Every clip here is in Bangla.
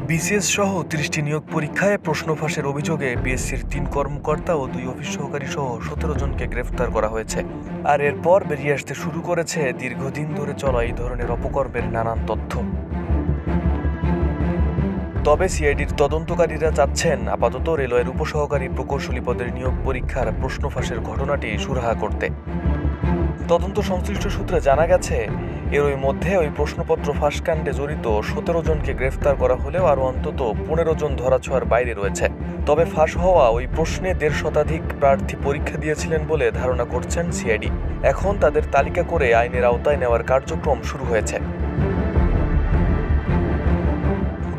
বিসিএস সহ ৩০টি নিয়োগ পরীক্ষায় প্রশ্ন ফাঁসের অভিযোগে পিএসসির ৩ কর্মকর্তা ও ২ অফিস সহকারী সহ ১৭ জনকে গ্রেফতার করা হয়েছে। আর এরপর বেরিয়ে আসতে শুরু করেছে দীর্ঘদিন ধরে চলা এই ধরনের অপকর্মের নানান তথ্য। তবে সিআইডির তদন্তকারীরা চাচ্ছেন আপাতত রেলওয়ের উপসহকারী প্রকৌশলী পদের নিয়োগ পরীক্ষার প্রশ্ন ফাঁসের ঘটনাটি সুরাহা করতে। তদন্ত সংশ্লিষ্ট সূত্রে জানা গেছে, এরই মধ্যে ওই প্রশ্নপত্র ফাঁসকাণ্ডে জড়িত ১৭ জনকে গ্রেফতার করা হলেও আরও অন্তত ১৫ জন ধরাছোঁয়ার বাইরে রয়েছে। তবে ফাঁস হওয়া ওই প্রশ্নে ১৫০ শতাধিক প্রার্থী পরীক্ষা দিয়েছিলেন বলে ধারণা করছেন সিআইডি। এখন তাদের তালিকা করে আইনের আওতায় নেওয়ার কার্যক্রম শুরু হয়েছে।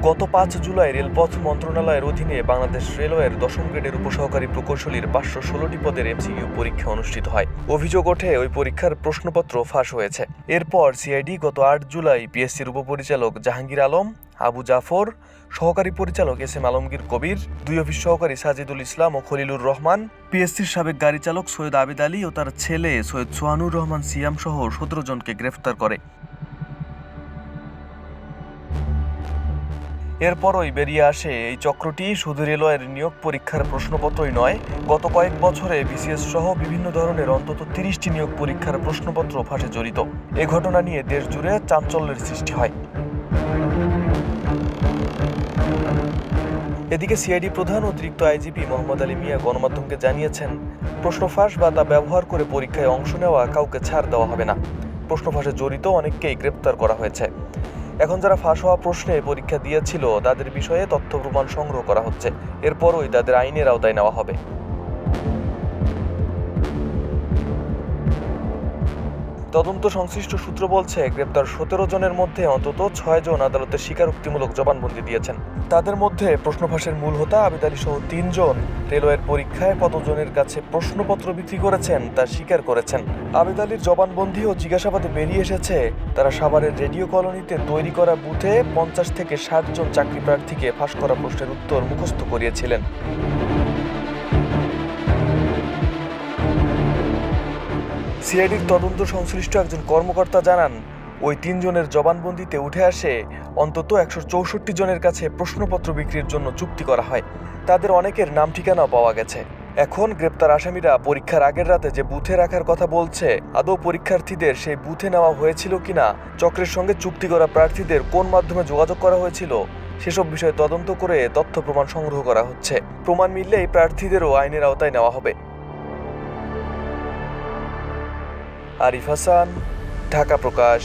গত ৫ জুলাই রেলপথ মন্ত্রণালয়ের অধীনে বাংলাদেশ রেলওয়ের ১০ম গ্রেডের উপসহকারী প্রকৌশলীর ৫১৬টি পদের এমসিকিউ পরীক্ষা অনুষ্ঠিত হয়। অভিযোগ ওঠে ওই পরীক্ষার প্রশ্নপত্র ফাঁস হয়েছে। এরপর সিআইডি গত ৮ জুলাই পিএসসির উপপরিচালক জাহাঙ্গীর আলম, আবু জাফর, সহকারী পরিচালক এস এম আলমগীর কবির, ২ অফিস সহকারী সাজিদুল ইসলাম ও খলিলুর রহমান, পিএসসির সাবেক গাড়ি চালক সৈয়দ আবেদ আলী ও তার ছেলে সৈয়দ সোহানুর রহমান সিয়াম সহ ১৭ জনকে গ্রেফতার করে। এরপরই বেরিয়ে আসে এই চক্রটি শুধু রেলওয়ের নিয়োগ পরীক্ষার প্রশ্নপত্রই নয়, গত কয়েক বছরে বিসিএস সহ বিভিন্ন ধরনের অন্তত ৩০টি নিয়োগ পরীক্ষার প্রশ্নপত্র ফাঁসে জড়িত। এ ঘটনা নিয়ে দেশ জুড়ে চাঞ্চল্যের সৃষ্টি হয়। এদিকে সিআইডি প্রধান অতিরিক্ত আইজিপি মোহাম্মদ আলী মিয়া গণমাধ্যমকে জানিয়েছেন, প্রশ্ন ফাঁস বা তা ব্যবহার করে পরীক্ষায় অংশ নেওয়া কাউকে ছাড় দেওয়া হবে না। প্রশ্ন ফাঁসে জড়িত অনেককেই গ্রেপ্তার করা হয়েছে। এখন যারা ফাঁস হওয়া প্রশ্নে পরীক্ষা দিয়েছিল তাদের বিষয়ে তথ্য প্রমাণ সংগ্রহ করা হচ্ছে। এরপরই তাদের আইনের আওতায় নেওয়া হবে। তদন্ত সংশ্লিষ্ট সূত্র বলছে, গ্রেপ্তার ১৭ জনের মধ্যে অন্তত ৬ জন আদালতে স্বীকারোক্তিমূলক জবানবন্দি দিয়েছেন। তাদের মধ্যে প্রশ্ন ফাঁসের মূল হোতা আবেদ আলী সহ ৩ জন রেলওয়ের পরীক্ষায় কতজনের কাছে প্রশ্নপত্র বিক্রি করেছেন তা স্বীকার করেছেন। আবেদ আলীর জবানবন্দি ও জিজ্ঞাসাবাদে বেরিয়ে এসেছে, তারা সাভারের রেডিও কলোনিতে তৈরি করা বুথে ৫০ থেকে ৬০ জন চাকরি প্রার্থীকে ফাঁস করা প্রশ্নের উত্তর মুখস্থ করিয়েছিলেন। সিআইডির তদন্ত সংশ্লিষ্ট একজন কর্মকর্তা জানান, ওই ৩ জনের জবানবন্দিতে উঠে আসে অন্তত ১৬৪ জনের কাছে প্রশ্নপত্র বিক্রির জন্য চুক্তি করা হয়। তাদের অনেকের নাম ঠিকানাও পাওয়া গেছে। এখন গ্রেপ্তার আসামিরা পরীক্ষার আগের রাতে যে বুথে রাখার কথা বলছে, আদৌ পরীক্ষার্থীদের সেই বুথে নেওয়া হয়েছিল কিনা, চক্রের সঙ্গে চুক্তি করা প্রার্থীদের কোন মাধ্যমে যোগাযোগ করা হয়েছিল, সেসব বিষয়ে তদন্ত করে তথ্য প্রমাণ সংগ্রহ করা হচ্ছে। প্রমাণ মিললে এই প্রার্থীদেরও আইনের আওতায় নেওয়া হবে। আরিফ হাসান, ঢাকা প্রকাশ।